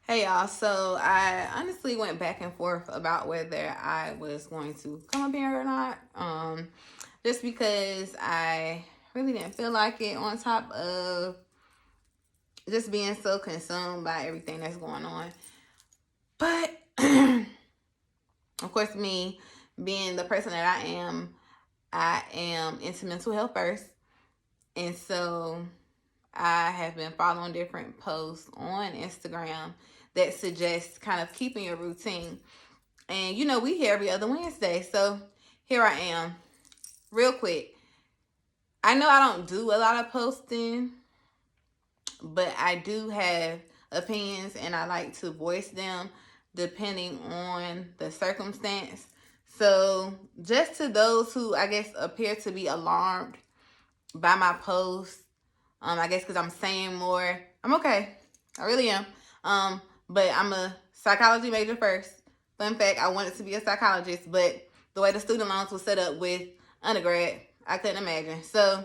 Hey y'all, so I honestly went back and forth about whether I was going to come up here or not. Just because I really didn't feel like it, on top of just being so consumed by everything that's going on. But of course, me being the person that I am into mental health first. And so I have been following different posts on Instagram that suggest kind of keeping your routine. And we here every other Wednesday. So here I am. Real quick. I know I don't do a lot of posting, but I do have opinions and I like to voice them depending on the circumstance. So just to those who I guess appear to be alarmed by my posts, I guess because I'm saying more, I'm okay. I really am. But I'm a psychology major first. Fun fact, I wanted to be a psychologist, but the way the student loans was set up with undergrad, I couldn't imagine. So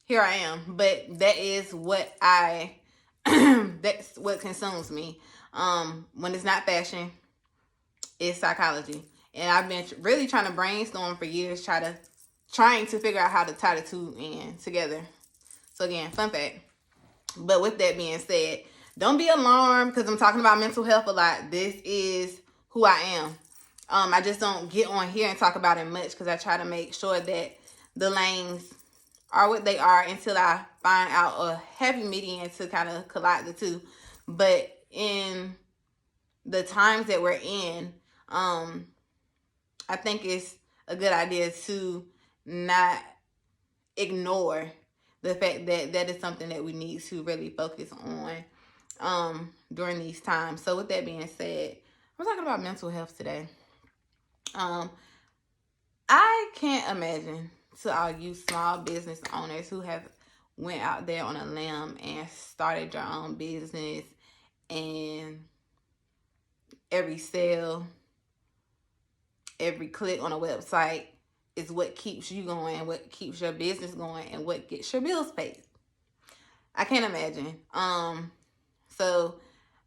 here I am. But that is what that's what consumes me. When it's not fashion, it's psychology. And I've been really trying to brainstorm for years, trying to figure out how to tie the two in together. So again, fun fact. But with that being said, don't be alarmed because I'm talking about mental health a lot. This is who I am. I just don't get on here and talk about it much because I try to make sure that the lanes are what they are until I find out a happy median to kind of collide the two. But in the times that we're in, I think it's a good idea to not ignore the fact that that is something that we need to really focus on during these times. So with that being said, we're talking about mental health today. I can't imagine, to all you small business owners who have went out there on a limb and started your own business, and every sale, every click on a website is what keeps you going, what keeps your business going, and what gets your bills paid. I can't imagine. So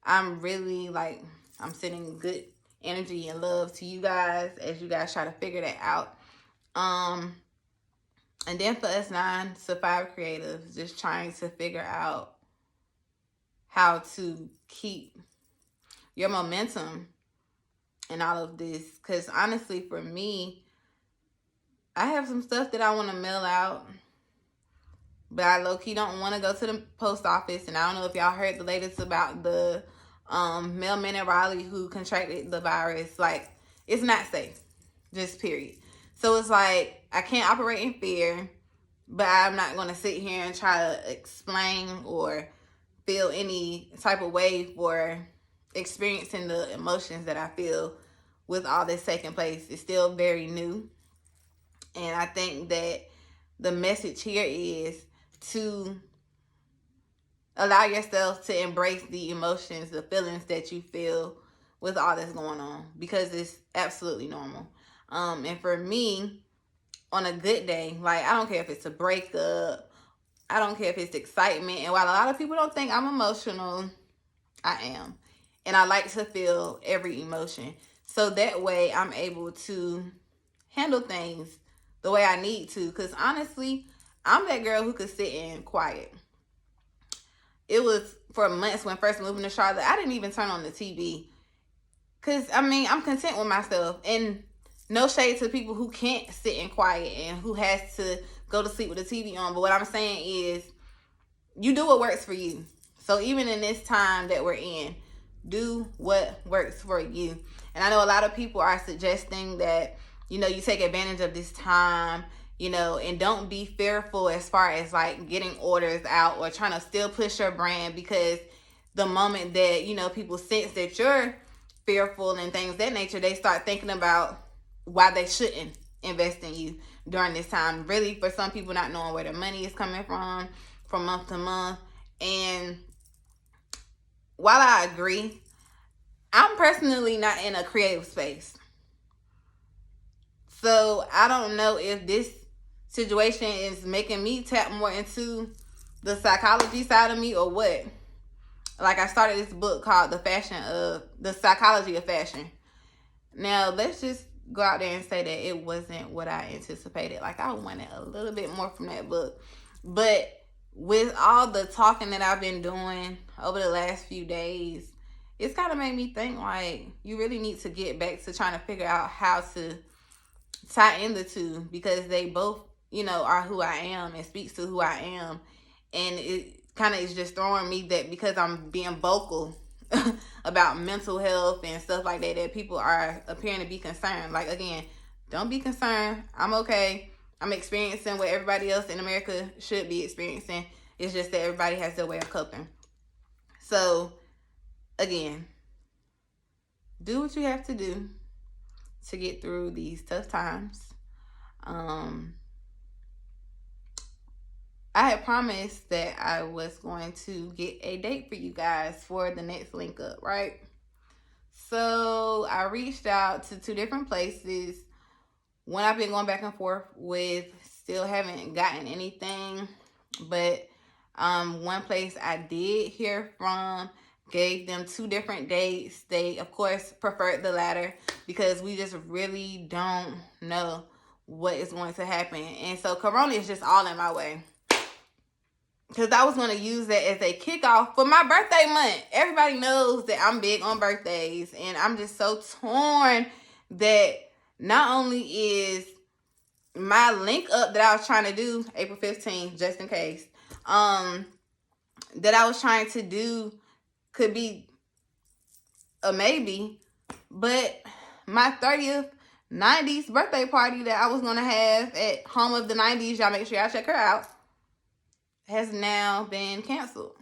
I'm really I'm sending good energy and love to you guys as you guys try to figure that out. And then for us 9 to 5 creatives, just trying to figure out how to keep your momentum in all of this. Because honestly, for me, I have some stuff that I want to mail out, but I low-key don't want to go to the post office. And I don't know if y'all heard the latest about the mailman in Raleigh who contracted the virus. It's not safe, just period. So it's I can't operate in fear, but I'm not going to sit here and try to explain or feel any type of way for experiencing the emotions that I feel with all this taking place. It's still very new. And I think that the message here is to allow yourself to embrace the emotions, the feelings that you feel with all that's going on, because it's absolutely normal. And for me, on a good day, I don't care if it's a breakup, I don't care if it's excitement. And while a lot of people don't think I'm emotional, I am. And I like to feel every emotion. So that way I'm able to handle things the way I need to. Because honestly, I'm that girl who could sit in quiet. It was for months when first moving to Charlotte, I didn't even turn on the TV. Because, I'm content with myself. And no shade to people who can't sit in quiet and who has to go to sleep with the TV on. But what I'm saying is, you do what works for you. So even in this time that we're in, do what works for you. And I know a lot of people are suggesting that, you take advantage of this time, and don't be fearful as far as getting orders out or trying to still push your brand, because the moment that, people sense that you're fearful and things of that nature, they start thinking about why they shouldn't invest in you during this time. Really, for some people, not knowing where their money is coming from month to month. And while I agree, I'm personally not in a creative space. So I don't know if this situation is making me tap more into the psychology side of me or what. like I started this book called The Psychology of Fashion. Now, let's just go out there and say that it wasn't what I anticipated. Like, I wanted a little bit more from that book. But with all the talking that I've been doing over the last few days, it's kind of made me think, like, you really need to get back to trying to figure out how to tie in the two, because they both, you know, are who I am and speaks to who I am. And it kind of is just throwing me that because I'm being vocal about mental health and stuff like that, that people are appearing to be concerned. Like, again, don't be concerned. I'm okay. I'm experiencing what everybody else in America should be experiencing. It's just that everybody has their way of coping. So, again, do what you have to do to get through these tough times. I had promised that I was going to get a date for you guys for the next link up, right? So I reached out to 2 different places. One I've been going back and forth with, still haven't gotten anything. But one place I did hear from, gave them 2 different dates. They, of course, preferred the latter because we just really don't know what is going to happen. And so Corona is just all in my way. Because I was going to use that as a kickoff for my birthday month. Everybody knows that I'm big on birthdays. And I'm just so torn that not only is my link up that I was trying to do, April 15th, just in case, that I was trying to do could be a maybe. But my 30th 90s birthday party that I was going to have at Home of the 90s, y'all make sure y'all check her out, has now been canceled.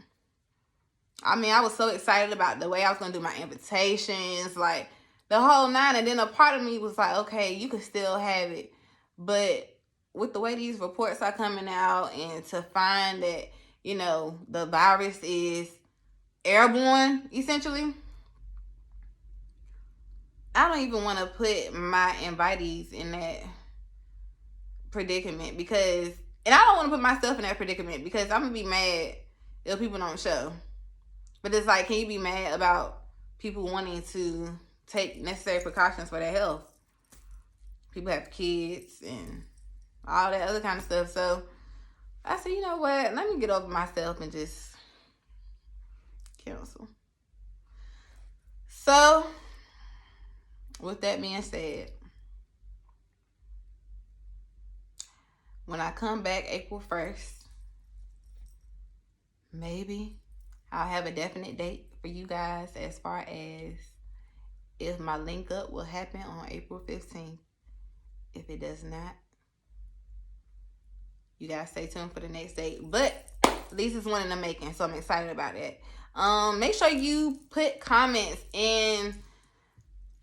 I mean, I was so excited about the way I was going to do my invitations, like the whole 9. And then a part of me was like, okay, you could still have it. But with the way these reports are coming out, and to find that, you know, the virus is airborne, essentially, I don't even want to put my invitees in that predicament, because, and I don't want to put myself in that predicament, because I'm going to be mad if people don't show. But it's like, can you be mad about people wanting to take necessary precautions for their health? People have kids and all that other kind of stuff. So I said, you know what? Let me get over myself and just cancel. So with that being said, when I come back April 1st, maybe I'll have a definite date for you guys as far as if my link up will happen on April 15th. If it does not, you guys stay tuned for the next date. But at least it's one in the making, so I'm excited about that. Make sure you put comments in,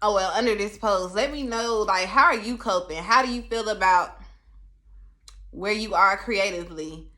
under this post. Let me know, like, how are you coping? How do you feel about where you are creatively?